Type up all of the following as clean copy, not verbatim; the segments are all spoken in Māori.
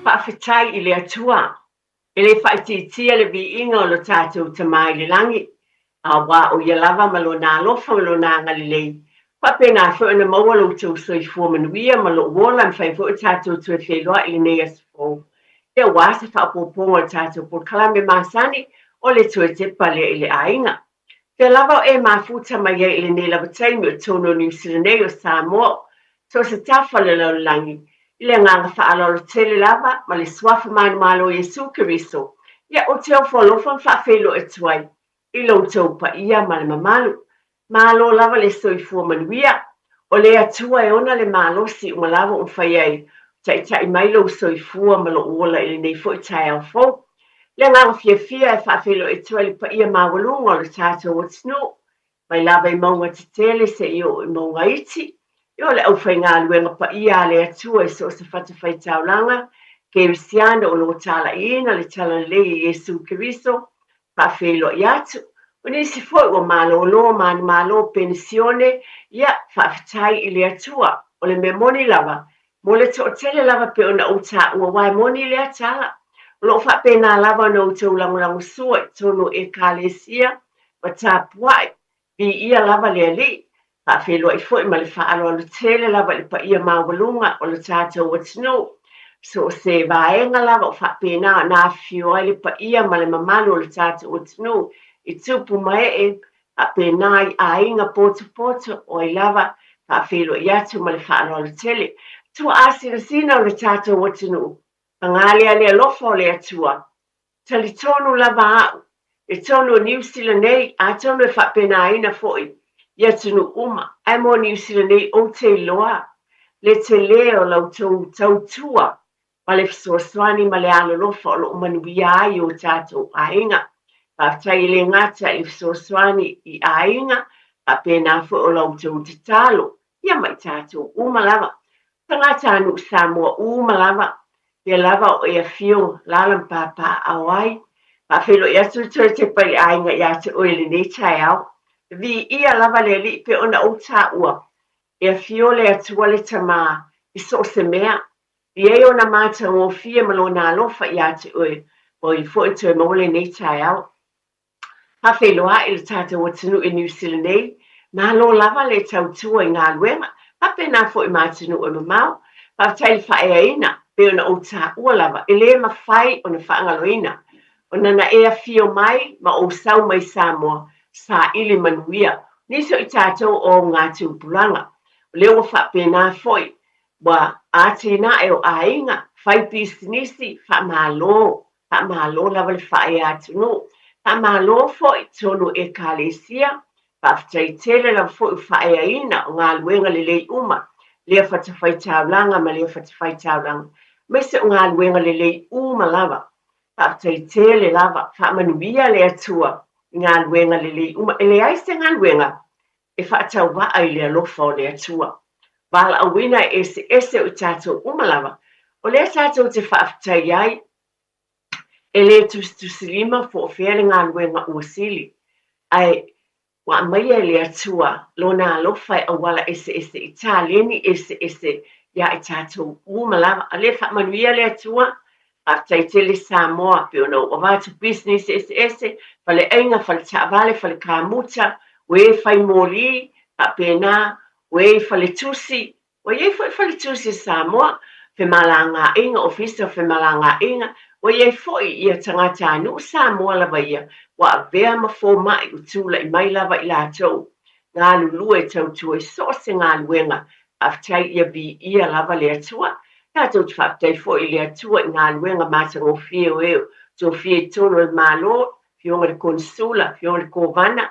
whawhitai I le atua. E le whaititia le vi inga o lo tātou tamai le langi. A wā o ia lava ma lo nā lofa ma lo nā ngalilei. Whapena whu ina maua lo tau soi fuamanuia ma lo wola mwhai fu tātou tue wheloa I le nei asfo. E wāsa whapoponga o tātou por kalame māsani o le tue tepa le I le ainga. Te lava o e mafuta mai I le nei lava taimi o tono New Zealand o Samoa. So se tafa le lau langi. Ile nganga whaalolo tele lava, ma le swafa manu malo Yesu Kiriso. Ia o teo wholofan whawhelo e tuai. Ilo tau pa ia ma le mamalu. Malo lava le soifua manuia. O le atua e ona le malo si uma lava whaiei. Tai mailo soifua ma lo uola ili nei fo I tai au fo. Le nganga fia e whawhelo e tuai le pa ia mawalunga o le tātou o tino. Mai lava I maunga te tele se I maunga iti. Yo le au whai ngā luenga pa ia le atua I so se whatawhai taulanga, ke risiana o lo tala ina le tala le Yesu Kiriso, pa whelo I atu. O nisi foi o malo lo, mani malo pensione, ia whawhitai I le atua, o le me moni lava, mo le to tele lava pe ona uta ua wai moni le atala. Lo whapena lava no tau langulangu sua, tono e kalesia, ma tapuai, vi ia lava le ali. Pa whelo I fwoi ma le whaalo alo tele lava le pa ia mawalunga o le tātou watino. So se vaenga lava o whapena na whioi le pa ia ma le mamalu o le tātou watino. I tupu mai e apena I ainga poto o I lava pa whelo I atu ma le whaalo alo tele. Tua asina sina o le tātou watino. Pangali ale alofa o le atua. Tali tonu lava au. E tonu New Zealand nei, a tonu e whapena ina fwoi. Ia tunu uma, ai mo New Zealand nei o te loa. Le te leo lau tau tua. Ma le fsoaswani ma le alo lofa o lo umanuia ai o tātou ainga. Pa tai le ngata I fsoaswani I ainga. Pa pena fu o lau tau te talo. Ia mai tātou uma lava. Tangata anu Samoa uma lava. Ia lava o ea fio lalam papa awai. Pa whelo ia tutu te pai ainga ia te oele nei tai au. Vi ia lava le li pe ona o ta ua. E fiole atua le tama I so se mea. I e ona mata o fia malona alofa I ate oe. O I fo te maule nei tai au. Ha wheloa I le tata o tinu I New Zealand nei. Ma lo lava le tautua I ngā luenga. Ha pena fo I matinu o mamau. Pa tai whaea ina pe ona o ta ua lava. E le mawhai o na whaangaloina. O nana ea fio mai ma o sau mai Samoa. Sa ili manuia. Niso I tātou o ngā tūpulanga. Leo whapena foi. Wa ate na e o ainga. Whai pisinisi. Whamalo. Whamalo lava le whae atu no. Whamalo foi. Tono e kalesia. Whaftai tele lava foi whae aina. O ngā luenga le lei uma. Lea whatawhai taulanga ma lea whatawhai taulanga. Mese o ngā luenga le lei uma lava. Whaftai tele lava. Whamanuia le atua. Ngā luenga le uma e le aise ngā luenga e whaatau wa ai le alofa o le atua. Wala awina ese o tātou umalawa. O le tātou te whaafitai ai e le tusilima fo whea ngā luenga uasili. Ai wa mai e le atua lo nā alofa e awala ese I tāleni ese ia I tātou umalawa. A le whaamanuia le atua after tele Samoa pe ono o vatu business ese fale ainga fale tavale fale kamuta we fai mori a pena we fale tusi we fale tusi Samoa fe malanga inga officer fe malanga inga we foi ia tangata anu Samoa lava ia wa vea mafo mai utula I mai lava I latou ngā lulu e tautu e so se ngā luenga after ia vi ia lava le atua. Tātou te whaptai fo I le atua I ngā luenga mata ngō whio eo. Tō whio tono I mālo, whionga le konsula, whionga le kōwana,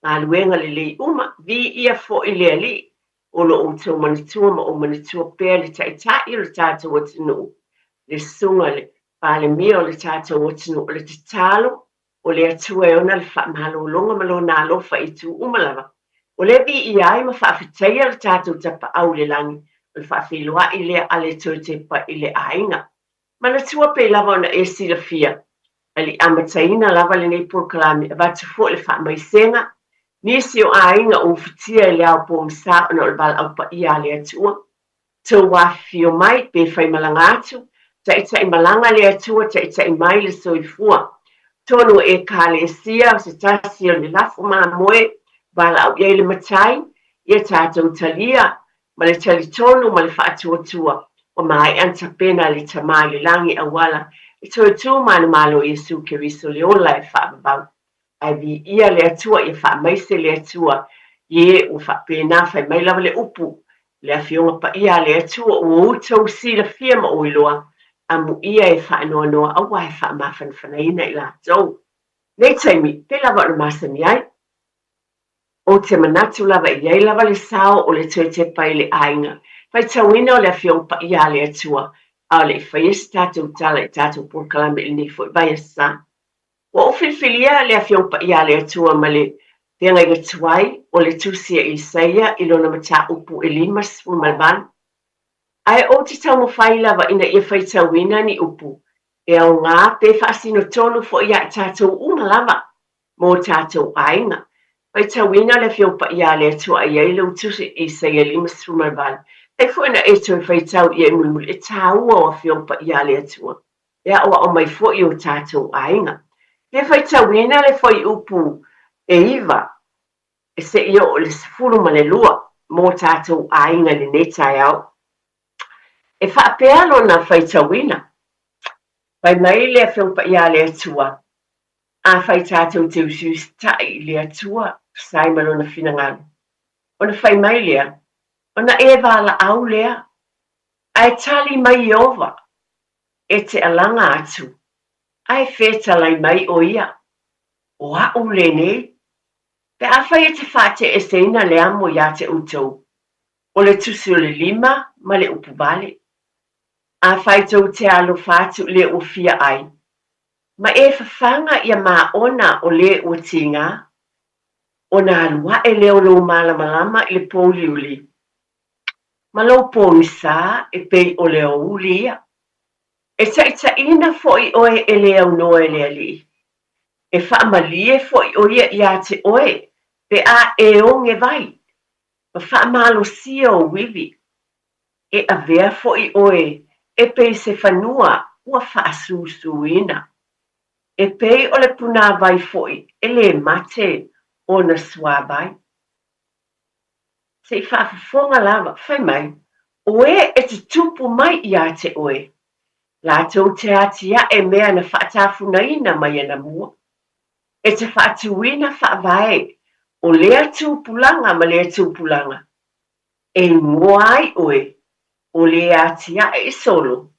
ngā luenga le lei uma, vi ia fo I le ali. O lo o tau manitua ma o manitua pēr le taitai o le tātou o tinu. Le sunga le pāle mea o le tātou o tinu o le te talo, o le atua e ona le whaamalo longa malo nā lofa I tu umalava. O le vi ia ai ma whaafitai le tātou tapa au le langi. Le whawhiloa I le ale tō Tepa I le ainga. Mana tua pe lava ona e sila fia. Ali amataina lava le nei porkalami. E vatu fo le whaamaisenga. Nisi o ainga o fitia I le au po msa ona o le bala au pa ia le atua. Tō wafio mai pe whai malanga atu. tai malanga le atua tai mai le soifua tonu e kalesia se tasi o le lafu mamoe bala au ia le matai ia tātou talia ma le talitonu ma le faatuatua o mai anta pena le tamā le langi awala i toitu mana malo Iesu Keriso le ola e whaababau ai vi ia le atua i whaamaise le atua ie u whaapena whai mai lava le upu le awhionga pa ia le atua o utou si la fia ma o iloa a mu ia e whaanoa noa awa e whaamawhanwhanaina i la tau. Nei taimi, te lava o masani ai. O te manatu lava i ei lava le sao o le Tepa i le Aiga. Whai tauina o le awhionga pa ia le atua a le whaiesi tātou tala i tātou pōkalame i ni fo i vai asa. O whilwhilia le awhionga pa ia le atua ma le te ngai gatuai o le tusia i Isaia i lona mata upu e limas fu malvan. Ai o te tau mo whai lava ina ia whai tauina ni upu. E au ngā te whaasino tonu fo ia tātou uma lava mō tātou Aiga. Whai tauina le whio pa ia le atua i eilau tusi i Isaia limas fu malvan. E fo ina e toi whai tau i e mulmul e tāua o whio pa ia le atua. E awa o mai fo i o tātou Aiga. Te whai tauina le whai upu e iwa e se ia o le sifuru ma le lua mō tātou Aiga le netai au. E whaapea lona whai tauina. Whai mai le whio pa ia le atua. A whai tātou te usus tai le atua sai malona whinangalo. Ona whai mai lea. Ona e wala au lea. Ai tali mai ova. E te alanga atu. Ai whetalai mai o ia. O au le nei. Pe a whai e te whate e seina le amo ia te utou. O le tusi o le lima ma le upu bale. A whai tau te alo whatu le o fia ai. Ma e whawhanga ia maa ona o le o tinga. O nā alua e leo lo malamalama i le pōli uli. Ma lo pōni sā e pei o leo ulia. E taita ina foi oe e leo noe le ali. E whaamalie foi oe ia te oe. Pe a e onge vai. Ma whaamalo sia o wivi. E avea foi oe. E pei se whanua ua whaasusuina. E pei o le puna vai foi, e le mate o na swabai. Se whaafonga lava, whai mai, oe e te tupu mai ia te oe. La tau te atia e mea na whaatafunaina mai ana mua. E te whaatuina whaavae, o lea tūpulanga ma lea tūpulanga. E moai oe, o lea atia e solo,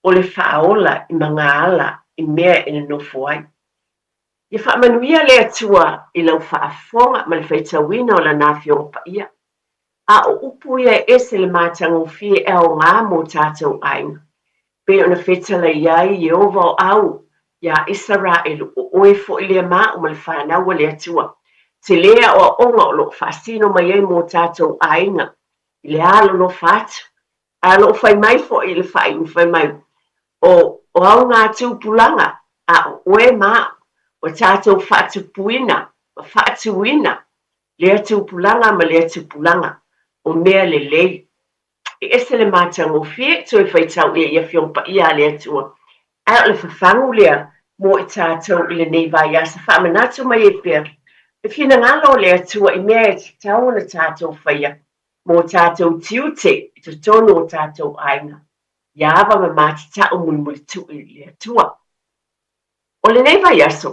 o le whaola i mga ala, i mea ina nofo ai. Ia whaamanuia le atua i lau whaafonga ma le whaitawina o la nāwhionga pa ia. A o upu ia e se le mātanga o fie e o ngā mō tātou Aiga. Pe o na whetala iai i ova o au, ia Israel o oe fo i lea mā o ma le whanau le atua. Te lea o onga o lo whaasino mai ei mō tātou Aiga. I le alo no whatu. Alo whai mai fo i le whai mai. O au ngā tūpulanga, a oe mā, o tātou whaatupuina, o whaatuina, lea tūpulanga ma lea tūpulanga, o mea le lei. E ese le mātanga o fie, toi whaitau ia whiompa ia lea tua. A o le whawhangu lea, mō i tātou i le nei vai asa whamanatu mai e pia. E whina ngalo lea tua i mea e tau na tātou whaia, mō tātou tiute, i to tono o tātou Aiga. Iawa ma mātita o mulmuli tu i lea tua. O le nei vai aso,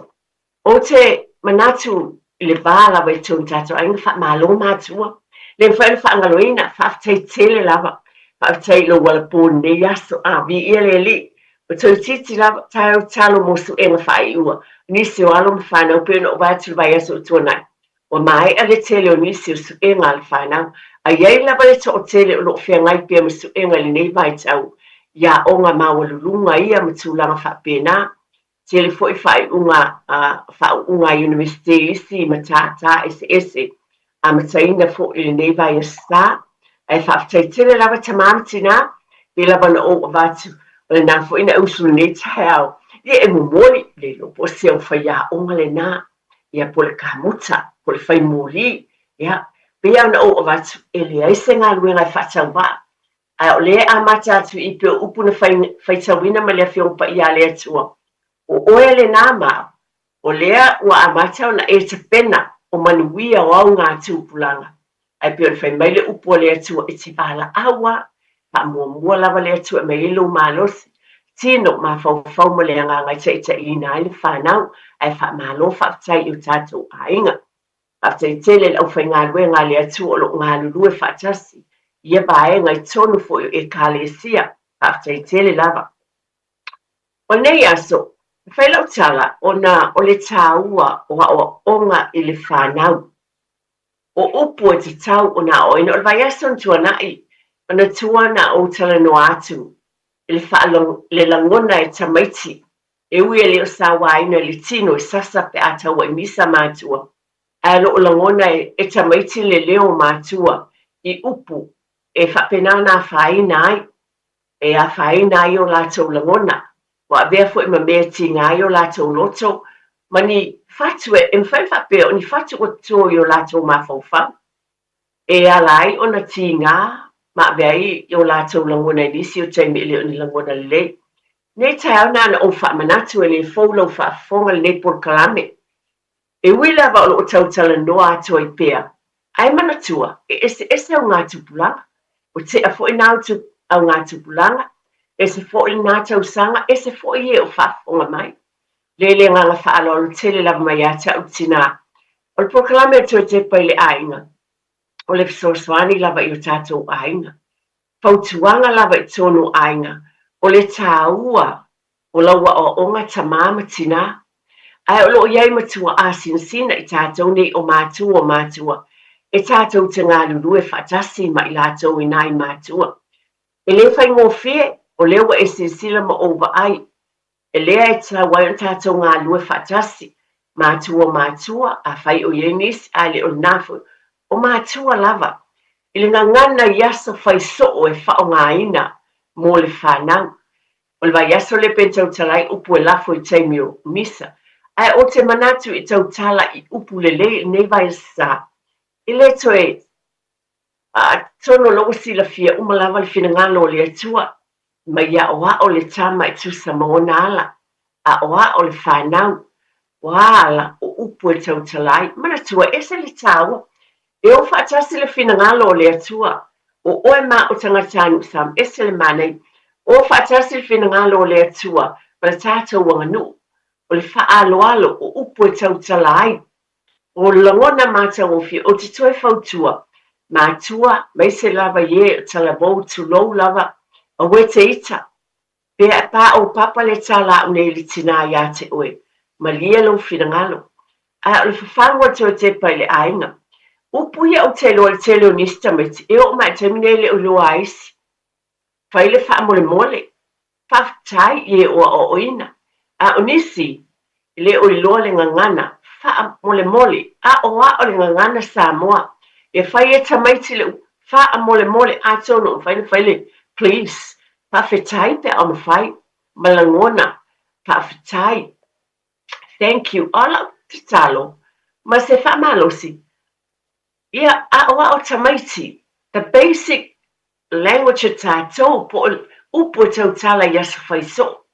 o te manatu i le bāla wai tō tātou Aiga wha mālo mātua. Le whaere whaangaloina, whaaftei tele lava, whaaftei lo wala pōni nei aso, vi ia le li. O tō titi lava, tāu talo mosu e ma whae ua. Nisi o alo ma whanau, pēno o wāturu vai aso o tōnai. O mai a le tele o nisi o su e ngā le whanau. A iei lava le tō o tele o lo whea ngai pia ma su e ngā le nei vai tau. Ia o ngā mawalulunga ia ma tūlanga whaapena. Tele fo i whae unga universite isi ma tātā ese. A mataina fo i le nei vai asa. Ai whaaftei tele lava tamamatina. Pe lava na o watu. O le nā fo ina usu nei tahau. Ia e mumoli le lopo se o whaia onga le nā. Ia po le kamuta. Po le whai mori. Ia. Pe au na o watu. E le aise ngā luenga i whatau wā. A o le a mata atu I pe upu na fai tawina ma lea fiong pa ia lea tua. O oe le nā mao, o lea ua a mata o na e te pena o manuia o au ngā tūpulanga. Ai pe o fai mai le upu o lea tua e ti pala awa, pa mua lava lea tua me ilo malosi. Tino ma fau ma lea ngā ngai te ina ai le whanau, ai wha malo whaktai o tātou ainga. After tele lau fai ngā lue ngā lea tua o lo ngā lulue whatasi. Ia bae ngai tonu fo e kalesia, after tele lava. O nei aso, fai lau tala o le tāua o onga I le whanau. O upu e te tau o na oina, o le vai aso on tuanai, o na tuana o tala no atu, le langona e tamaiti, e ui e leo sa waina le tino e sasa pe ata wa misa mātua. A lo o langona e tamaiti le leo mātua, I upu, e whapenana whaina ai, e a whaina ai o lātou langona. Wa vea fo ma mea tinga ai o lātou loto, mani fatue, e mwhai whapea, o ni fatu o tō I o lātou mawhauwha. E alai o na tinga, ma vea I o lātou langona nisi o taimi ele o ni langona le. Nei tau nana o wha manatu e le fōlau wha fonga le por kalame. E wila wa o tau tala noa ato I pea. Ai manatua, e ese o ngā tupulanga. O te a fo I nāu au ngā tupulanga. E se fo I nā tau sanga, e se fo I e o whafonga mai. Lele nganga whaalo alo tele lava mai ata au tina. O le proklame ato e Tepa I le ainga. O le fisoswani lava I o tātou ainga. Fautuanga lava I tonu ainga. O le tāua, o laua o onga tamama tina. Ai o loo iai matua a sinsina I tātou nei o mātua. E tātou te ngā lulu e whatasi ma I lātou I nai mātua. E le whai ngō whie, o lewa e sinsila ma ova ai. E lea e tā wai o tātou ngā lue whatasi. Mātua, a whai o ienis, a le o nafu, o mātua lava. I le ngana yaso whai so o e whao ngā ina, mō le whanau. O le vai yaso le pentau talai upu e lafo I taimi o misa. Ai o te manatu I tau tala I upu le nei vai sa. I le toe, tono logo sila fia umalava le fina ngalo le atua. Ma ia oa o le tama I tu Samoa ala. A oa o le whanau. Wala o upu e tau talai. Manatua ese le taua. E o whaatasi le fina ngalo le atua. O oe ma o tangatanu sam ese le manei. O whaatasi le fina ngalo le atua. Ma le tātou wanganu. O le whaaloalo o upu e tau talai. O langona mātou o fi o te toi fautua. Mātua, mai se lava ye o talabou tu lou lava. A we te ita. Pea pa o papa le tala o nei li tina ia te oe. Ma lia lo finangalo. A o le whawhangwa to Tepa I le ainga. Upu ia o telo le telo nistamit. E o mai temine le o loa isi. Whai le wha mole. Whaftai ye o oina. A o nisi. Le o loa le ngangana. Wha mole. A o le ngangana Samoa. E whai e tamaiti le wha mole. A tono whai le. Please. Pawhetai pe o mawhai, malangona, pawhetai. Thank you. Ola te talo, ma se whamalosi. Ia a o tamaiti, the basic language o tātou, po upu tau tala yasa whaiso.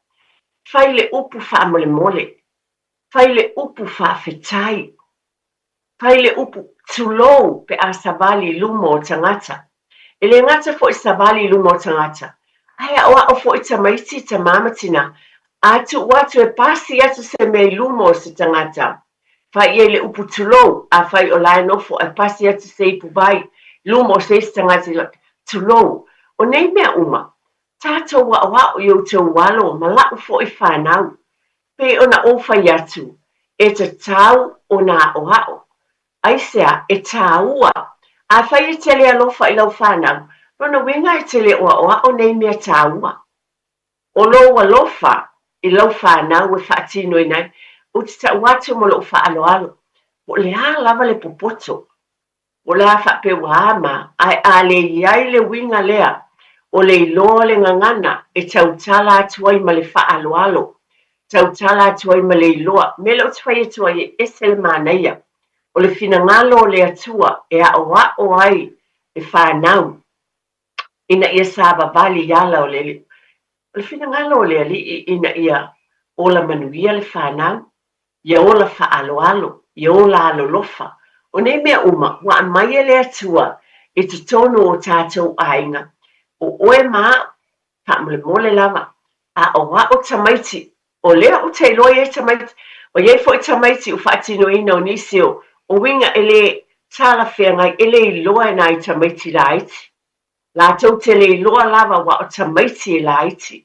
Whai le upu whamole. Whai le upu whawhetai. Whai le upu tulou pe a savali lumo o tangata. E le ngata fo I savali lumo o tangata. Ai o fo I tamaiti ta mamatina. Atu watu e pasi atu se me lumo se tangata. Whai e le upu tulou. A whai o lai nofo e pasi atu se ipu vai. Lumo se tangata tulou. O nei mea uma. Tātou wa o yo te walo. Ma lau fo I whanau. Pe ona o whai atu. E te tau o na o hao. Aisea e tāua. A whai e tele alofa I lau whanau. Rona winga e tele o nei mea tāua. O lo walofa I lau whanau e whaatino I nei. O te ta watu mo lo whaaloalo. O le a lava le popoto. O le a whape wahama. Ai a le iai le winga lea. O le iloa le ngangana. E tautala atuai ma le whaaloalo. Tautala atuai ma le iloa. Mele o te whai atuai e ese le manaia. O le fina ngalo le atua. E a o ai. E whanau. ina ia sabavali iala o le finagalo o le alii ina ia ola manuia le fanau ia ola faaaloalo ia ola alolofa o nei mea uma ua amaia le atua e totonu o tatou aiga o oe ma faamolemole lava a o a'o tamaiti o lea o te iloa ia tamaiti o iai fo'i tamaiti o fa'atinoina o nisi o uiga e lē talafeagai e lē iloa e na i tamaiti laiti latou te lē iloa lava ua o tamaiti e laiti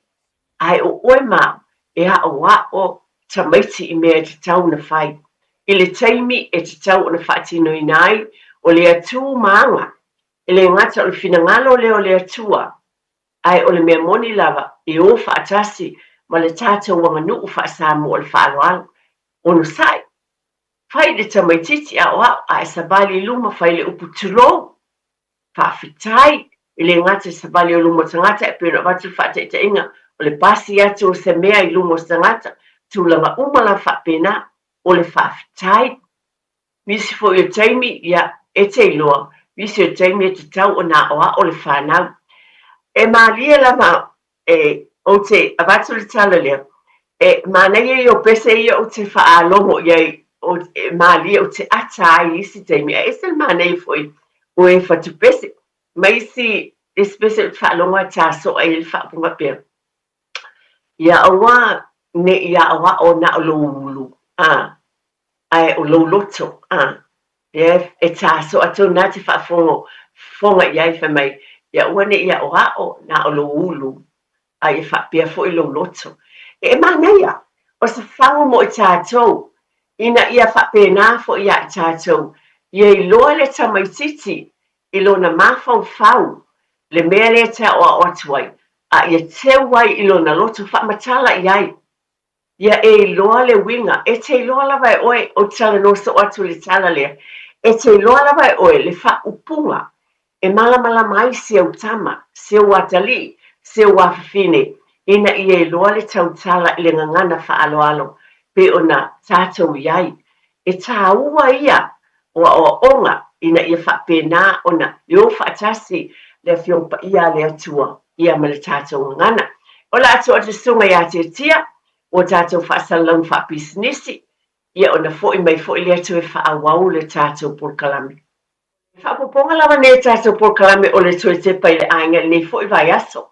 ae o oe ma e a'o tamaiti i mea e tatau na fai i le taimi e tatau ona fa'atinoina ai o le atu maaga e le gata o le finagalo lea o le atua ae o le mea moni lava e o fa'atasi ma le tatou aganu'u fa'asamu o le fa'aloalo ono sa'i fai le tamaititi a'oa'o ae savali luma fai le upu tulou fa'afitai i le gata savali o luma o tagata e pena vatu fa'ataʻitaʻiga o le pasi atu o se mea i luma o se tagata tulaga uma la fa'apena o le fa'afitai misi fo'i o taimi ia e te iloa misi o taimi e tatau ona a'oa'o le fanau e malia lava o te avatu le tala lea e manaia i o pese ia o te fa'alogo iai o malia o te ata ai isi taimi e se manaia fo'i o e fatupese ma isi espese o te fa'alogo a taso'a i le fa'apuga pea ia auā ne ia a'oa'o na o lou ulu ae o lou loto e taso'a tona te fa'afoga i ai famai ia ua ne ia a'oa'o na o lou ulu ai e fa'apea fo'i lou loto e manaia o se fago mo i tatou ina ia fa'apena fo'i ia i tatou ia iloa le tamaititi i lona mafaufau le mea lea te a'oa'o atu ai a ia teu ai i lona loto fa'amatala i ai ia e iloa le uiga e te iloa lava e oe o talanoso atu le tala lea e te iloa lava e oe le fa'aupuga e malamalama ai seu tama seu atali seu afafine ina ia iloa le tautala i le gagana fa'aloalo pe ona tatou i ai e tāua ia o a'oa'oga ina ia fa'apena ona i o fa'atasi le afioga pa'ia a le atua ia ma le tatou gagana o le atu o te suga iā tiatia ua tatou fa'asalalauga fa'apisinisi ia ona fo'i mai fo'i le atu e fa'auau le tatou polokalame fa'apopoga lava nei tatou polokalame o le toe tepa i le aiga lenei fo'i vaiaso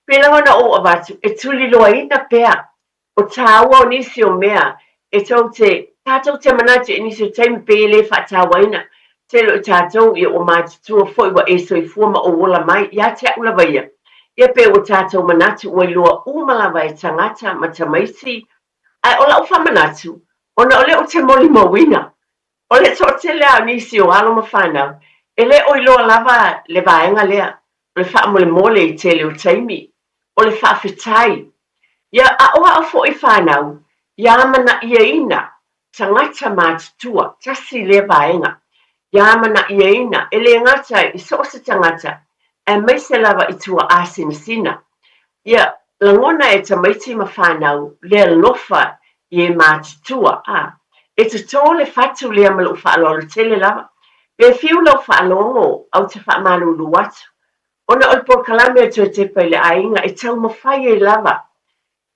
pe lava na o avatu e tuliloaina pea o tāua o nisi o mea e tatou te manatu e nisi o taimi pe lē fa'atāuaina te lo tatou ia ua matutua fo'i ua e soifua ma o ola mai iā te a'u lava ia pe ua tatou manatu ua iloa uma lava e tagata ma tamaiti ae o la'u fa'amanatu ona o lē o te molimauina o le to'atele a nisi o alo ma fanau e lē o iloa lava le vaega lea o le fa'amolemole i tele o taimi o le fa'afetai ia a'oa'o fo'i fanau ia mana'iaina tagata matutua tasi lea vaega ia mana'iaina e lē gata i so o se tagata e maise lava i tua'a sinasina ia lagona e tamaiti ma fanau le alofa i e matutua e totō le fatu lea ma lo'u fa'aloalo tele lava pe fiu lau fa'alogo au te fa'amalūlū atu ona o le polokalame e toe tepa i le aiga e taumafai ai lava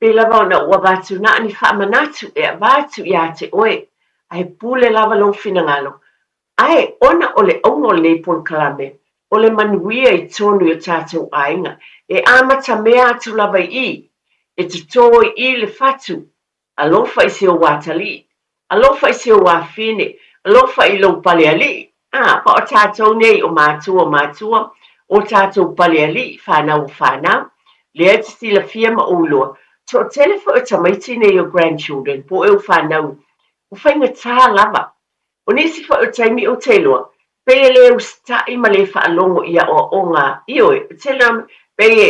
pe lava ona ua vatuna'ani fa'amanatu e avatu iā te oe ae pule lava lou finagalo ae ona o le auga o lenei polokalame o le manuia i tonu i o tatou aiga e amatamea atu lava i e totō i le fatu alofa i se o atali alofa i se o afine alofa i lou pale ali'i pa o tatou nei o matua o tatou pale ali'i fanau o fanau lea te silafia ma ouloa to'atele fo'i o tamaiti nei o grandchildren po e o fanau o faigatā lava o nisi fo'i o taimi o te iloa pei lē usita'i ma lē fa'alogo ia a'oa'oga ioe tele pei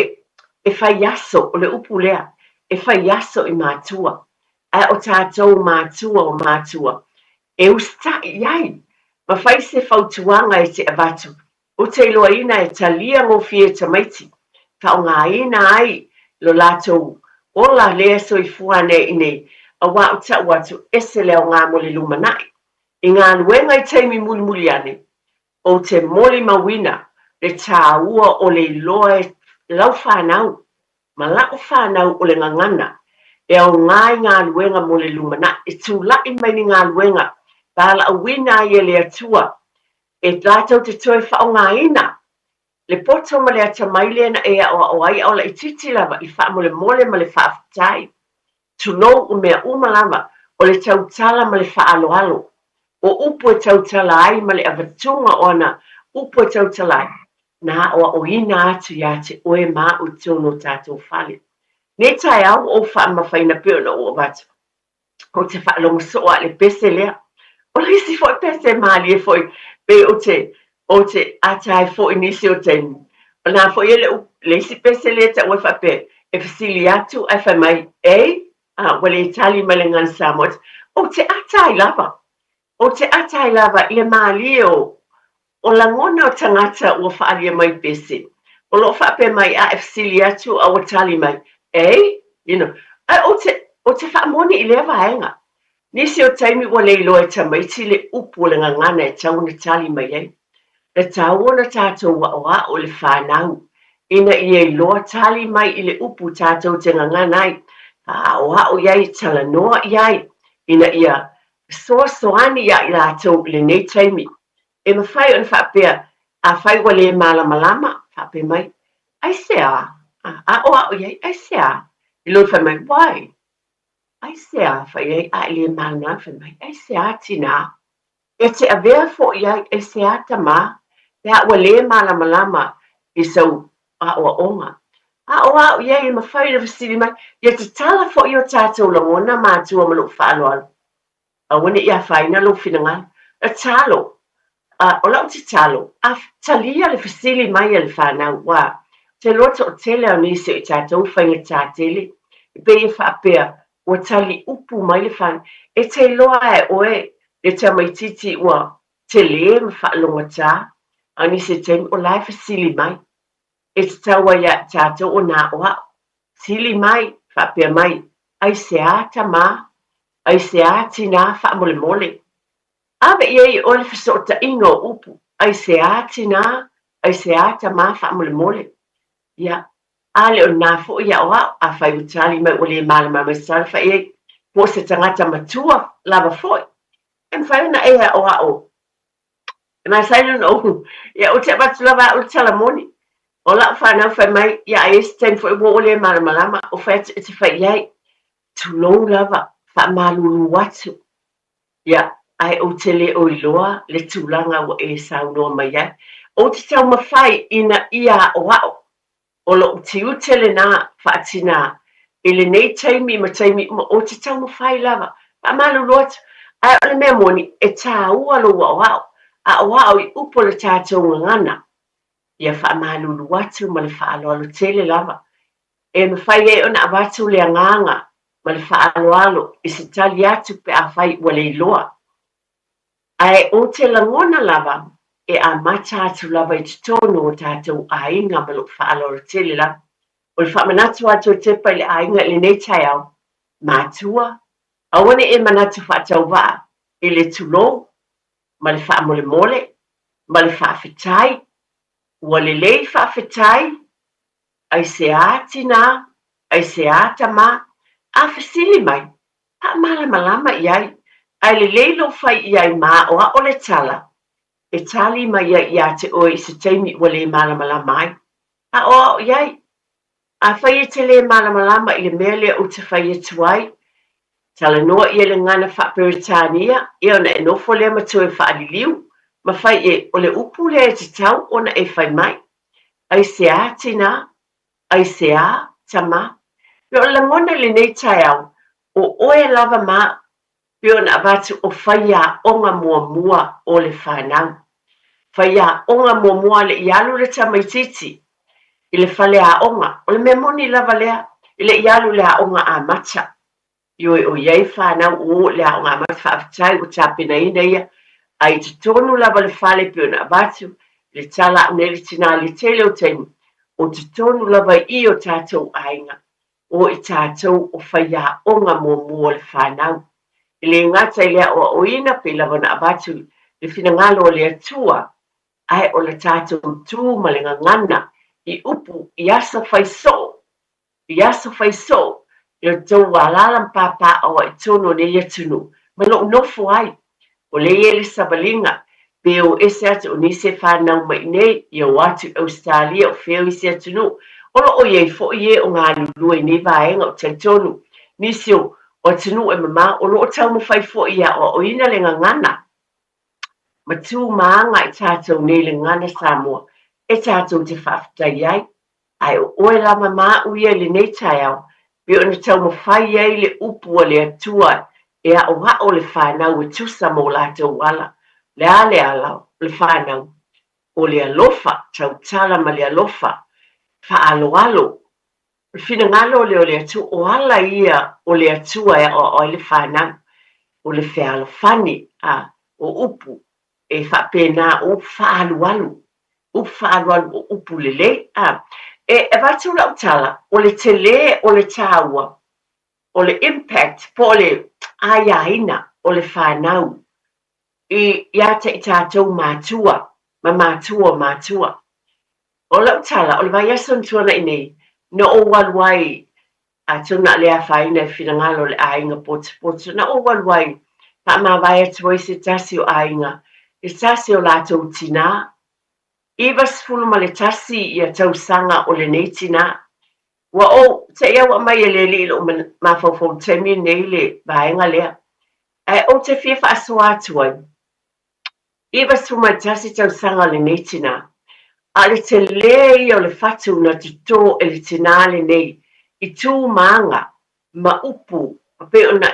e fai aso o le upu lea e fai aso i matua ae o tatou matua e usita'i ai ma fai se fautuaga e te avatu o te iloaina e talia gofie tamaiti fa'aogāina ai lo latou ola lea soifua nei nei auā o ta'u atu ese le aogā mo le lumana'i i galuega i taimi mulimuli ane o te moli mauina le tāua o le iloa e lau whanau, ma lau whanau o le ngangana, e au ngai ngā luenga mo le lumana, e tūlai mai ni ngā luenga, tāla a wina i le atua, e tātou te toi whao ngā ina, le poto ma le atamai le na e o ai o la i titi lava, i wha mo le mole ma le whaafitai, tunou o mea umalama, o le tautala ma le whaalo alo, o upo e tautala ai ma le avatunga ona, upo e tautala ai, na o ina atu ia te oe mā o tono tātou whale. Ne tai au o wha mawhaina peo na o watu. O te whaalongo soa le pese lea. O le isi foi pese maali e foi pe o te atai foi nisi o te. O nā foi ele le isi pese lea ta ue whape e fasili atu ai whai mai wale itali malengan Samoa. O te atai lava. O te atai lava i maali o langona o tangata ua whaalia mai pese. O lo whape mai a e fasili atu a o tali mai. You know, o te whaamoni i lea vaenga. Nisi o taimi wa leilo e tamaiti le upu le ngangana e tau na tali mai ei. Le tau ona tātou wa o le whanau. Ina i e loa tali mai i le upu tātou te ngangana ai. O iai tala noa iai. Ina ia soani ia i lātou le nei taimi. E mawhai on whapea a whai wa le malama whape mai. Ai sea. O iai, ai sea. I lo whai mai, wai. Ai sea whai ei a le malama whai mai. Ai sea tina. E te avea fo iai e sea tama. Te a le malama i sau a onga. O iai ma whai na vasili mai. Ia te tala fo i o tātou langona mātua ma lo whaaloalo. A wane ia whai na lo whinanga. A talo. O lau te talo. A talia le vasili mai e le whanau. Wa. Te loto o tele au nisi o tātou whainga tātele. Be e whaapea. O tali upu mai le whan. E te loa e oe. E te maititi ua te le ma whaalonga tā. Ani se tem o lai fasili mai. E te taua ia tātou o nā oa. Sili mai, whaapea mai. Ai se a tama. Ai se a tina whaamole mole. Awe iei o le whasota ingo upu. Ai se a tina. Ai se a tama whaamole mole. Ia. Ale o nā fo ia oa. A whai utali mai o le malama mai sarfa iei. Po se tangata matua lava foi. En whai na ea oa o. Nā saino no. Ia o te abatu lava o talamoni. O la whanau whai mai. Ia e se ten fo i wo le malama. O whai te whai iei. Tulou lava. Wha malulu watu. Ia. Ai o te le o iloa. Le tūlanga o e saunoa mai iei. O te tau mawhai ina ia oa o. O lo te utele nā whaatina. Ele nei taimi ma taimi. O te tau mawhai lava. Wha malulu watu. Ai o le mea moni. E tā ua lo oa o. A oa o i upo le tātou ngana. Ia wha malulu watu ma le whaaloalo tele lava. E mawhai e ona awatu le anganga ma le whaaloalo i se tali atu pe a whai ua le iloa. Ai o te langona lava e a mata atu lava i te tono o tātou a inga ma lo whaaloalo tele lava. O le whamanatu atu o Tepa i le a inga le nei tai au. Mātua. Awane e manatu whaatau waa i le tulo ma le whaamole mole ma le whaafetai. Ua le lei whaafetai, ai se ātina, ai se ātama, a fasili mai, a malama iai, ai le lei lo whai iai mā o a o le tala, e tali mai ia te oe i se teimi ua le malama mai. A o iai, a whai e te le malama i le mea lea o te whai e tuai, tala noa ia le ngana whaperitania, ia ona e nofo lea matu e whaaliliu, ma whai e o le upu lea te tau ona e whai mai. Ai se a tina, ai se a tama. Pe o langona le nei tai au, o oe lava mā, pe o na avatu o whai a onga mua o le whanau. Whai a onga mua le ialu le tamaititi, i le whale a onga, o le memoni lava lea, i le ialu le a onga a mata. Ioi o iei whanau o le a onga a mata whaafitai o tāpina ina ia, ai te tonu lava le whale pe o na avatu, le tala neri tina le tele o tenu, o te tonu lava i o tātou ainga, o i tātou o whaia onga mua le whanau. I le ngata i lea o ina pe lava na avatu le finangalo o le atua, ai o le tātou tū ma le ngangana, I upu, I aso faiso, le tau walala papa o I tono ne ia tunu. Malo nofo ai, o le ele sabalinga, pe o ese atu o nise whanau mai nei, I o atu Australia o feo isi atunu. Olo o iei fo ie o ngā lulue ni vaenga o taitonu. Nisi o tunu e mama, olo o tau mo fai fo ia o ina le ngangana. Matu maanga I tātou nei le ngana Samoa, e tātou te whaftai ai. Ai o oe la mama uia le nei tai au, pe o na tau mo fai ai le upu o le atua, e a o hao le whanau e tusa mo lātou wala. Le ala le whanau, o le alofa, tau tala ma le alofa, whaalo. Le whina ngalo o le atua, o ala ia o le atua e o le whanau, o le whialo whani, o upu, e whapena o whaalualu o upu lele. E watu la utala, o le tele o le tāua, o le impact po le ayaina o le whanau, I ata I tātou mātua, ma mātua. O la utala, o le vai ason tuana I nei, no o waluai, a tuna le a whaina e whingalo le ainga potu, na o waluai, pa ma vai atu i se tasi o ainga, I tasi o lātou tina, Iwa sifulu ma le tasi I a tausanga o le nei tina. Wa o te ia wa mai e le li ilo ma fawfau temi nei le vaenga lea. O te fia wha asua atu ai. Iwa sifulu ma le tasi tausanga le nei tina. A le te lei o le fatu na tuto e le tina le nei. I tū maanga ma upu pe o na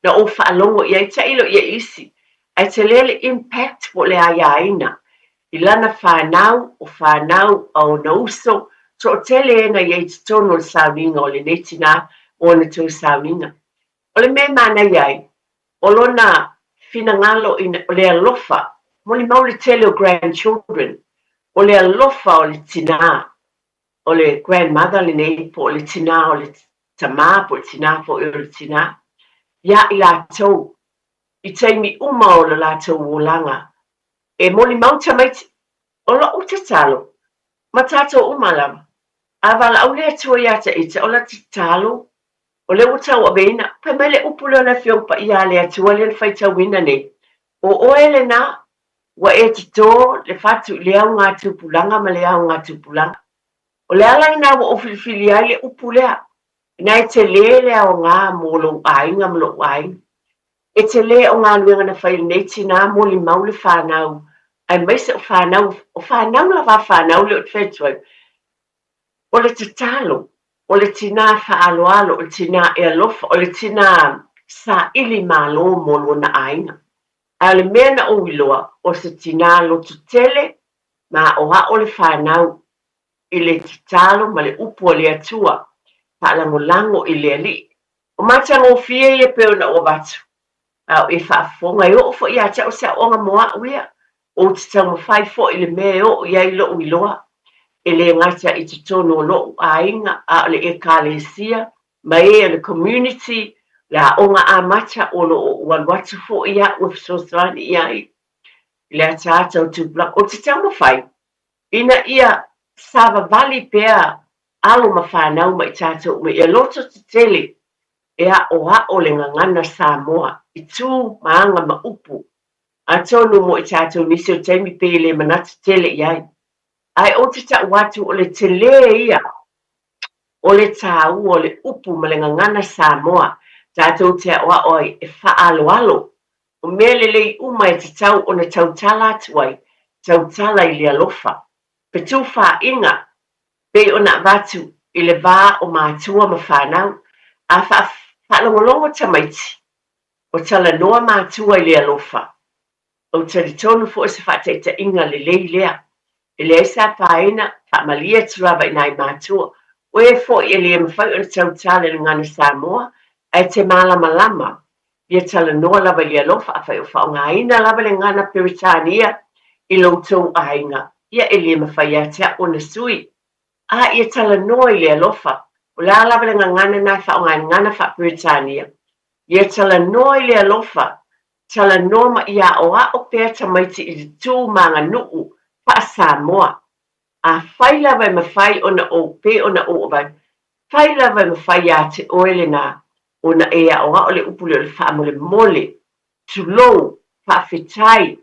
na o whaalongo I ai ta ilo I isi. Ai te le impact po le ayaina. I lana whanau au na uso, so o tele na iei te tono o sauninga o le netina o na tau sauninga. O le me mana iei, o lona finangalo o le alofa, mo li mau le tele o grandchildren, o le alofa o le tina, o le grandmother le nei po o le tina o le tama po le tina po o le tina. Ia I lātou, I teimi uma o le lātou wolanga, e moli mau tamaiti, o la o te talo, ma tātou umalama. A wala au lea tua iata ita, o la te talo, o le utau a beina, pa mai le upule o na whiongpa I a lea tua le whaitau wina nei. O oele na, wa e te tō, le whatu le au ngā tupulanga, ma le au ngā tupulanga. O le ala ina wa o filifili ai le upulea, nai te le au ngā molo ainga mlo ainga. E te le o ngā luenga na whai nei tina moli mau le whanau, ai mai se o whanau la wa whanau le o te whetui. O le te talo, o le tina whaaloalo, o le tina e alofa, o le tina sa ili malo molo na ainga. A le mea na o iloa, o se tina lotu tele, ma o ha o le whanau, I le te talo ma le upu o le atua, pa lango I le ali. O matanga o fie e peo na o batu. Au e whaafonga I o fo I ata o sa onga moa uia. O te tau mawhai fo I le mea o iai lo uiloa. E le ngata I te tono lo ainga a le e kālesia, ma e le community, la onga a mata o lo walwatu fo ia o fisosani iai. Le ata ata o tupla. O te tau mawhai, ina ia Sava Valley pea alo mawhanau mai tātou me e loto te tele. Ea o le ngangana Samoa, I tū maanga ma upu. A tonu mo I tātou nisi o teimi pele manata tele iai. Ai o te ta watu o le tele ia, o le tāu o le upu ma le ngangana Samoa, tātou te oa oi e whaaloalo. O mea lei uma e te tau o na tautala atuai, tautala I le alofa. Pe tū wha inga, pe o na watu I le vā o mātua ma whanau, a whaalongolongo tamaiti, o tala noa mātua I le alofa. O tali tonu fo se whateita inga le lei lea. E le sa whaina, whaamalia turawa I nai mātua. O e fo I le mwhai o na tautala le ngana Samoa, ai te malama. Ia tala noa lava I le alofa, a whai o whaongaina lava le ngana Peritania, I loutou ainga. Ia e le mwhai a tea o na sui. A ia tala noa I le alofa. O la lava le ngana nai whaongaina wha Peritania. Ia tala noa I le alofa. Tala noa ma ia o pea tamaiti I le tū manga nuu pa Samoa. a fai lava ma fai ona o pe ona o vai fai lava ma fai a te oele na ona e a o le upu le fa mole tu lo fa fitai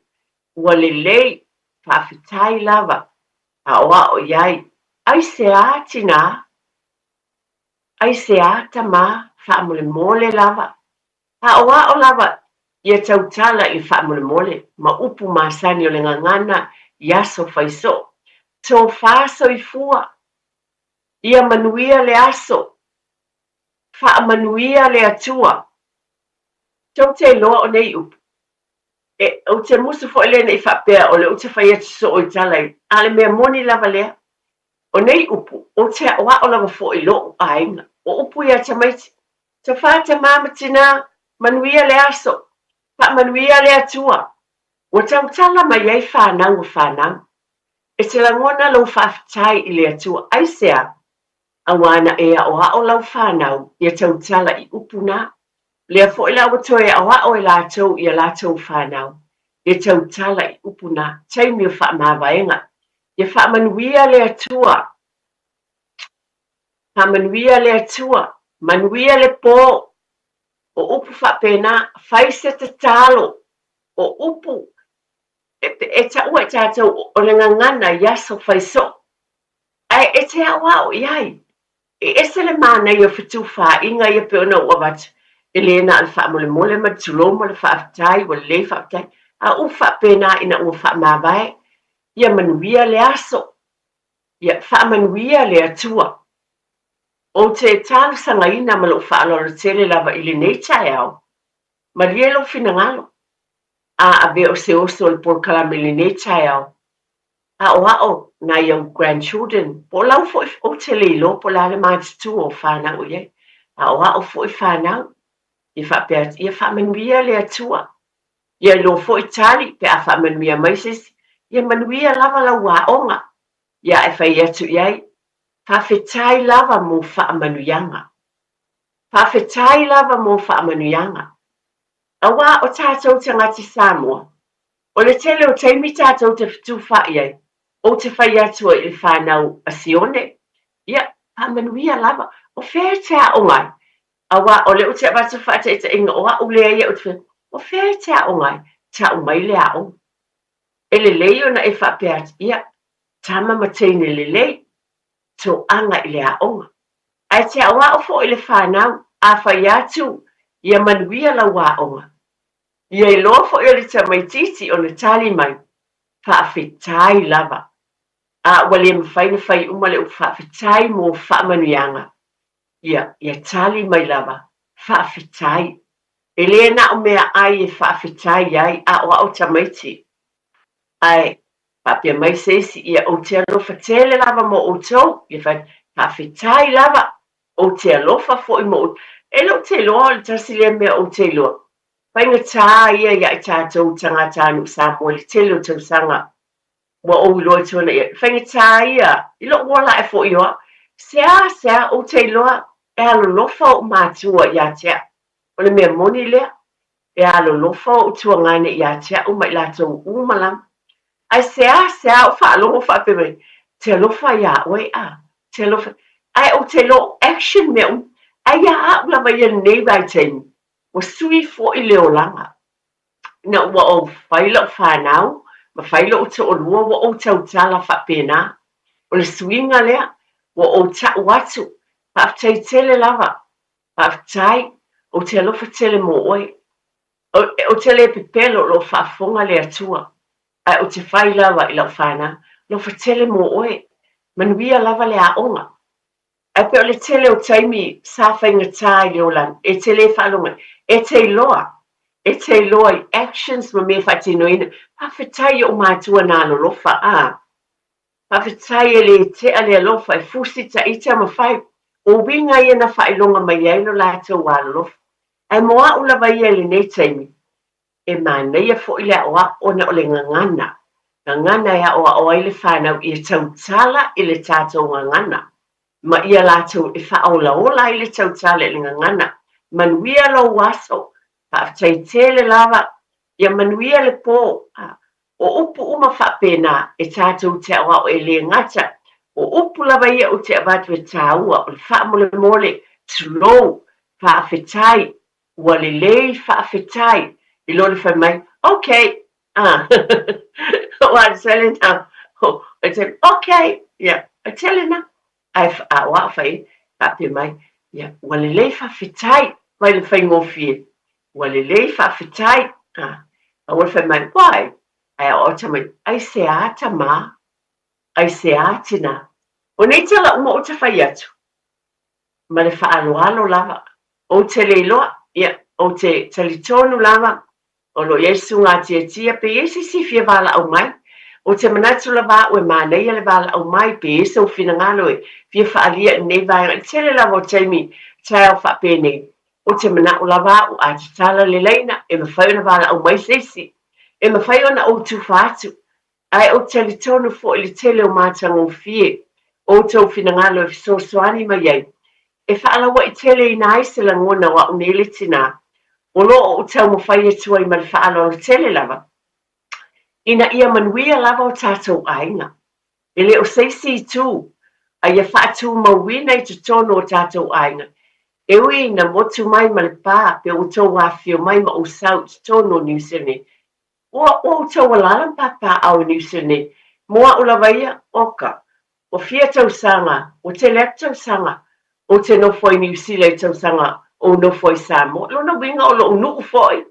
ua lelei fa fitai lava a o iai ai se a tina ai se a tama fa mole lava a o lava ia tautala i fa mole ma upu masani o le ngangana ia so faiso so fa soifua ia manuia le aso fa manuia le atua tau te loa o nei upu e o te musu fo ele nei fa pea o le o te fai atu so o i talai a le mea moni lava lea o nei upu o te oa o lava fo i lo a inga o upu ia tamaiti te fa te mama tina manuia le aso fa manuia le atua o tau tala mai ai whanau e te langona lau whaftai i le atua aisea awana ea o hao lau whanau ia tau tala i upuna lea fo i lau toe a wao i lātou i a lātou whanau ia tau tala i upuna taimi o whaamawaenga ia whaamanuia le atua manuia le pō o upu whapena whaise te talo o upu e ta ua tātou o le ngangana iaso whaiso ai e te awao iai e ese le mana i o fitu wha inga i a peona ua watu e le na al wha mole ma tulo mo le wha aftai wa le wha aftai a u wha pena ina ua wha mawae ia manuia le aso ia wha manuia le atua o te talu sanga ina ma lo wha alolo tele lava i le nei tai au ma lielo fina ngalo a be o se oso le por kalame le nei tai au a o na young grandchildren po lau fo o te leilo po la le matutu o whanau ie a o fo i whanau i whapeat i a whamanuia le atua ia lo fo i tali pe a whamanuia maises ia manuia lava la waonga ia e whai atu iai whawhetai lava mo whamanuianga a o tātou te ngati Samoa o le tele o teimi tātou te fitu whai ai o te whai atua i whanau a sione ia whamanuia lava o whea te a ongai o le o te watu whate te inga o a ulea ia o te whea o whea te a ongai ta umai le a on e le lei ona e whapeat ia tama mateine le lei to anga i le a onga ai te a o fo i le whanau a whai atu ia manuia la wa onga ia i loa fo i le tamaititi o le tali mai whaafetai lava a wale mawhai uma le whaafetai mo whaamanuianga ia tali mai lava whaafetai e lea na o mea ai e whaafetai ai a o tamaiti ai papia mai sesi ia o te alofa tele lava mo o tau ia whaafetai lava o te alofa fo i mo e lo te loa le tasi lea mea o te loa whainga tā ia i tātou tangata anu Samoa le tele o tausanga wa o loa tona ia whainga tā ia i lo wala e fo i oa sea o te loa e alo lofa o mātua ia tea o le mea moni lea e alo lofa o tuangane ia tea o mai latou umalam ai sea o whaalongo whaapemai te lofa ia oe te lofa ai o te lo action mea ai a ula mai ia nei vai teimi o sui fo i leolanga na ua o whaila o whanau ma whaila o te olua wa o tau tala whapena o le suinga lea wa o ta watu whaaftai tele lava whaaftai o te alofa tele mo oe o te le pepelo lo whaafonga le atua ai o te whai lava i lau whana lo tele mo oe manuia lava le a onga ai pe o le tele o taimi sa whainga tā i leolan e tele whalonga e te loa i actions ma me whatinoina whawhetai o mātua nā lolofa whawhetai e le te ale alofa e fusi ta ita ma whai o winga ia na whailonga mai ai no lātou wā lolofa ai moa ula vai e le nei taimi e mānei a fo i le oa o na o le ngangana ea o ai le whanau i tau tala i le tātou ngangana ma ia lātou e whaola i le tau tala i le ngangana manuia lo waso whaaftai tele lava ia manuia le pō o upu uma whapena e tātou te awa o e le ngata o upu lava ia o te avatu e tāua o le whaamole tulou whaafetai ua le lei whaafetai I lo le whai mai okay o a sele na I said okay yeah I tell you now ai wa whai pe mai yeah ua le lei whaafetai mai le whai ngofie ua le lei whaafetai a ua whai mai why ai o tamai ai se ata ma ai se atina o nei tala uma o te whai atu ma le whaaloalo lava o te leiloa ia o te talitonu lava o lo Yesu ngā tia pe Yesu si fia vala au mai o te manatu lava o e māneia le vala au mai pe Yesu o fina ngalo e fia whaalia nei vai tele lava o teimi tae o whapene o te manatu lava o a te tala le leina e mawhai ona vala au mai sesi e mawhai ona o tu whaatu ai o talitonu fo le tele o mātango fie o tau fina ngalo e fisosoani mai ai e whaalawa I tele I nai se la ngona wa unele tina o lo o tau mawhai e tua I mali whaalo o tele lava ina ia manuia lava o tātou ainga e le o seisi tū a ia whaatu mawina I te tono o tātou ainga e ui na motu mai mali pā pe o tau wafio mai ma o sau te tono New Zealand o tau walalam papa au New Zealand moa o lava ia oka o fia tau sanga o te lep tau sanga o te no foi New Zealand tau sanga o no foi Samoa lona winga o lo unu foi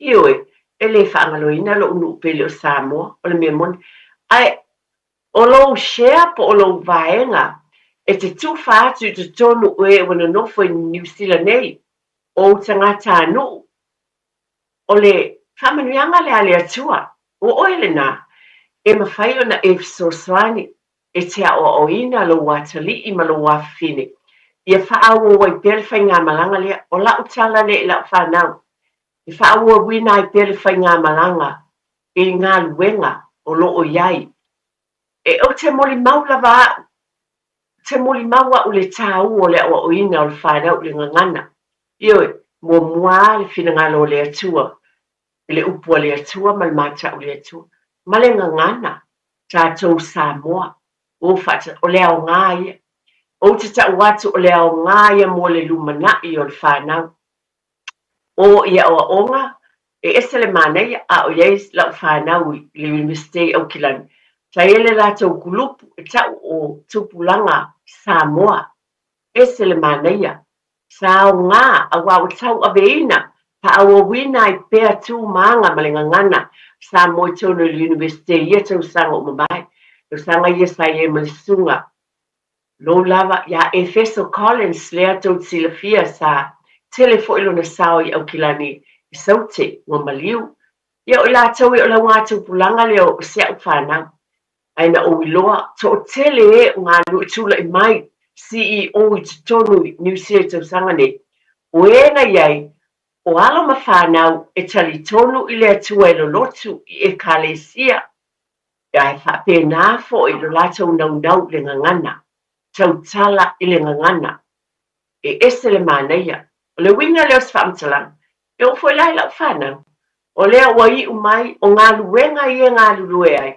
ioi e le whaangaloina lo unu pele o Samoa o le mea moni ai o lo share po o lo vaenga e te tu whaatu te tonu ue wana no foi New Zealand nei o tangata anu o le whamanuanga le ale atua o oele na e mawhai ona e fisoswani e te a o ina lo watali I malo wafine ia whaaua wai pere whai ngā malanga lea o lau tala le lau whanau I whaaua wina I pere whai ngā malanga I ngā luenga o loo iai e o te moli mau lava te moli maua o le tāu o le awa o ina o le whanau le ngangana ioi mua le whina ngalo o le atua le upua le atua ma le mata o le atua ma le ngangana tātou Samoa o whata o le au ngā ia o te tau atu o le au ngā ia mo le lumanai o le whanau o ia o onga e ese le manei a o iei lau whanau le University o Kilani ta ele lātou kulupu e tau o tupulanga Samoa ese le manei sa o ngā a wau tau aveina pa awa wina I pēr tū maanga malengangana sa mo tono le University ia tau sanga o mamai tau sanga ia sa ie malisunga lo lava ya Efeso Collins lea tau tilafia sa telefo ilo na sao I au Kilani I saute ngā maliu ia o la tau I o la ngātou pulanga leo o sea u whanau aina o iloa to tele e ngā nuitula I mai CEO I te tonu New Zealand tau sanga ne o ena iai o alo ma whanau e tali tonu I le atua ilo lotu I e kalesia ia e whapena fo I lo la tau nau le ngangana tau tala I le ngangana e ese le maneia o le winga leo sfamtalang e o foi lai lau whanau o lea wa I umai o ngā luenga I e ngā lulue ai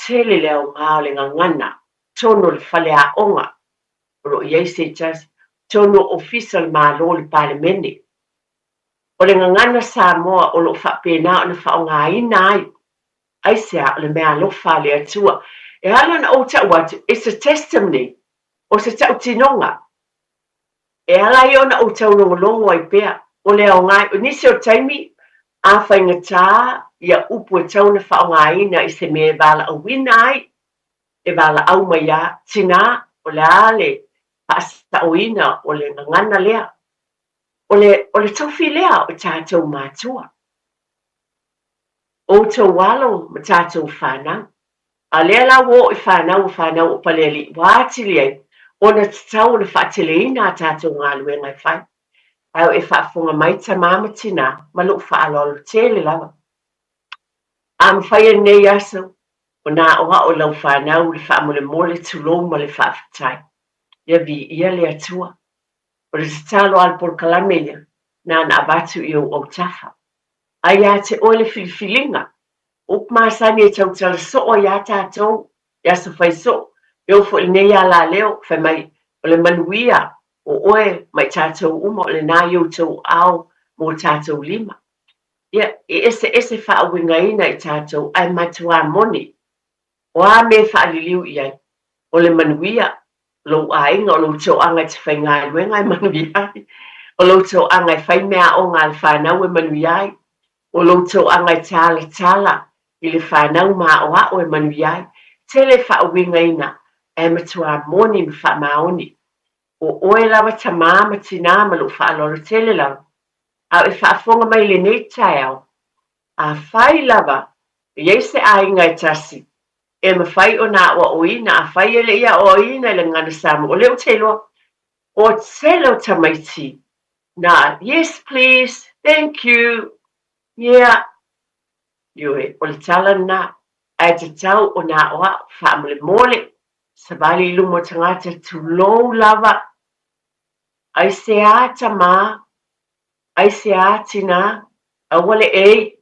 tele leo ngā o le ngangana tono le whale a onga o lo iei se jas tono official malo le palemene o le ngangana Samoa o lo whapena o na whaonga ina ai sea o le mea lofa le atua e ala na o tau atu it's a testimony o se tau tinonga e ala I ona o tau longolongo ai pea o le au ngai o nisi o taimi a whaingatā ia upu e tau na whaonga ina I se mea vala a wina ai e vala au mai a tina o le ale paasa o ina o le ngangana lea o le tauwhi lea o tātou mātua o tau walo ma tātou whanau a lea la wo I whanau o paleli wātili ai o na tatau na whaateleina a tātou ngā luenga I whai au e whaafonga mai ta māma tina ma luk whaalolo tele lava am whai nei aso o nā oa o lau whanau le whaamole mole tulou ma le whaafitai ia vi ia le atua o le tatalo al por kalameia na na abatu I o tafa ai a te ole filifilinga o masani e tau tala so o ia tātou ia sa whai so Eu fo nei ala leo fa mai o le manuia o oe mai tātou uma o le nā iau tau au mo tātou lima. Ia, ese whaawingaina i tātou ai matua moni. O a me whaaliliu iai, o le manuia, lo ainga o lo tau anga te whaingai luenga i manuia. O lo tau anga i whai mea o ngā le whanau e manuia. O lo tau anga i tala i le whanau maa o a o e manuia. Tele whaawingaina e matua moni me wha maoni. O oe lawa tamā matina ma lo whaaloro tele lawa. A e whaafonga mai le nei tai au. A whai lava, iei se ainga i tasi. E ma whai o nā wa oina, a whai ele ia o oina le ngana Samoa. O leo telo, o telo tamaiti. Nā, yes please, thank you. Yeah. Ioi, o le tala nā, ai te tau o nā oa, whaamole mole. Sa vali lumo tangata tu lou lava. Ai se a tamā, ai se a tina, a wale ei.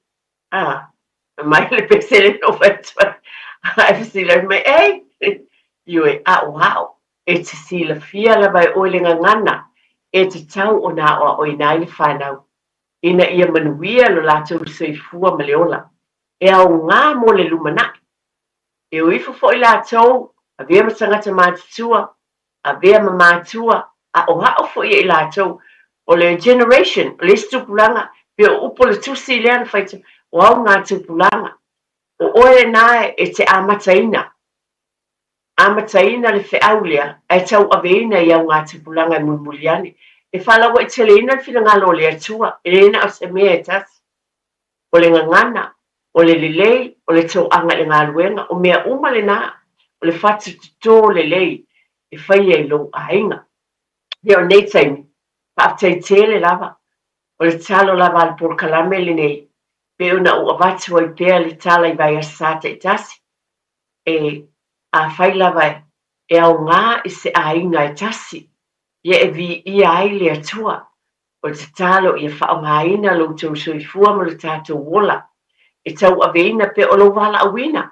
Mai le pesele no whatua. Ai sila mai ei. Ioi, wow. E te sila fia la vai oilinga ngana. E te tau o nā oa oinai le whanau. Ina ia manuia lo lātou soifua ma leola. E au ngā mo le lumana. E o ifo fo i lātou, a vea ma tangata mātua, a vea ma mātua, a o hao fo i lātou, o le generation, o le stupulanga, pe o upo le tusi leana whaita, o au ngā tupulanga. O oe nae e te amataina. Amataina le whiaulea, e tau aveina i au ngā tupulanga mulmuliani. E whalawa i tele ina whina ngalo le atua, e leina o se mea e tasi. O le ngangana, o le lelei, o le tau anga le ngā luenga, o mea uma le nā, o le whatu tuto lelei, e whai e lo ainga. Ia o nei taimi, whaaftai tele lava, o le talo lava al porkalame le nei, pe una ua watu ai pēr le tala i vai a sata i tasi. E a whai lava e au ngā i se ainga i tasi, ia e vi i ai le atua, o te talo i a whao ngā ina lo tau soifua mo le tātou wola, e tau aveina pe o lo wala awina,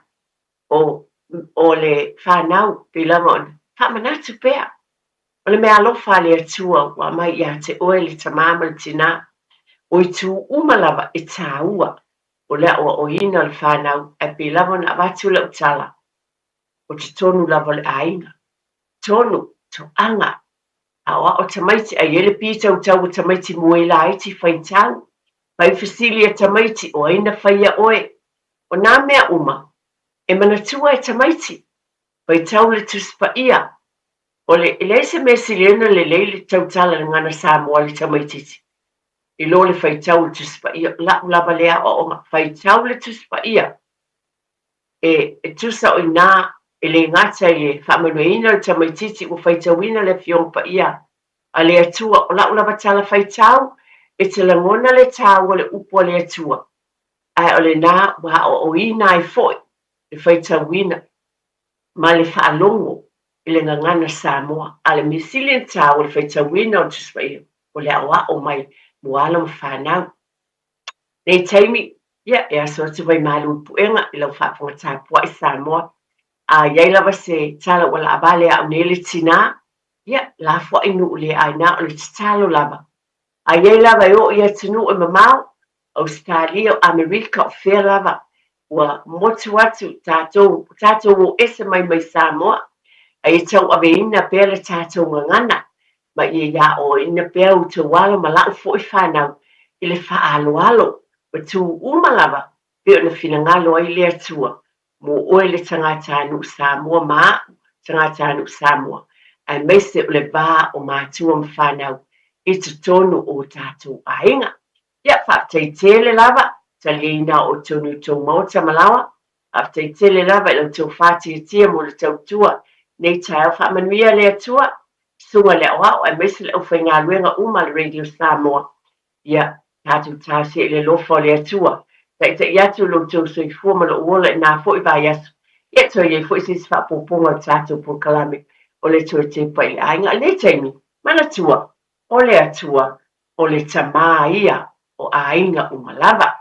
o le whanau pe lama on, whamanatu pēr, o le mea alofa le atua wa mai ia te oe le tamama le tina, o i tu umalava e tā ua, o lea o ina le whanau, e pe lama na watu le utala, o te tonu lava le ainga, tonu, to anga, a oa o tamaiti, a yele pita o tau o tamaiti mue la iti whai tau, whai fasili a tamaiti o aina whaia oe, o nā mea uma, e manatua e tamaiti, whai tau le tuspa ia, o le eleise me siliena le leile tau tala le ngana Samoa le tamaititi. I lo le whai tau le tuspa ia, la ulaba lea o onga, whai tau le tuspa ia, e tusa o nā, e le ngata i le whamanuina le tamaititi o whai tauina le fiongpa ia, a le atua o la ulaba tala whai tau, e te langona le tau o le upo le atua. Ai o le nā wa o ina i foi, le whai tauina, ma le whaalongo i le ngangana Samoa, a le misilien tau o le whai tauina o tuspa ia, o le awa o mai muala ma whanau. Nei taimi, ia, e aso atu vai malu puenga i lau whaaponga tāpua i Samoa, a iei lava se tala wala abale a unele tina, ia, la fwa inu ule aina o le talo lava. A iei lava o ia tunu e mamau, Australia o Amerika o whea lava, ua motu atu tātou o ese mai Samoa, a i tau aveina pēle tātou ngangana, ma i ia o ina pēr u te walo ma lau fo i whanau, i le whaaloalo, ma tu umalava, pe o na whinangalo ai le atua, mo oe le tangata anu Samoa maa, tangata anu Samoa, ai meise o le bā o mātua ma whanau, i tu tonu o tātou ainga. Ia, whaaftai tele lava, talina o tonu tau mauta malawa, whaaftai tele lava i lau tau whātia tia mo le tau tua, nei tai au whaamanuia le atua, sunga le au ai meise le au whainga luenga uma le Radio Samoa. Ia, tātou tāse le lofa le atua, tai iatu lo tau soifua ma lo uola i nā fo i vai asu. Ia toi e fo i sisi whaapoponga tātou por kalame, o le Tepa i le ainga, le taimi, mana tua, o le atua, o le tamā ia, o ainga umalava.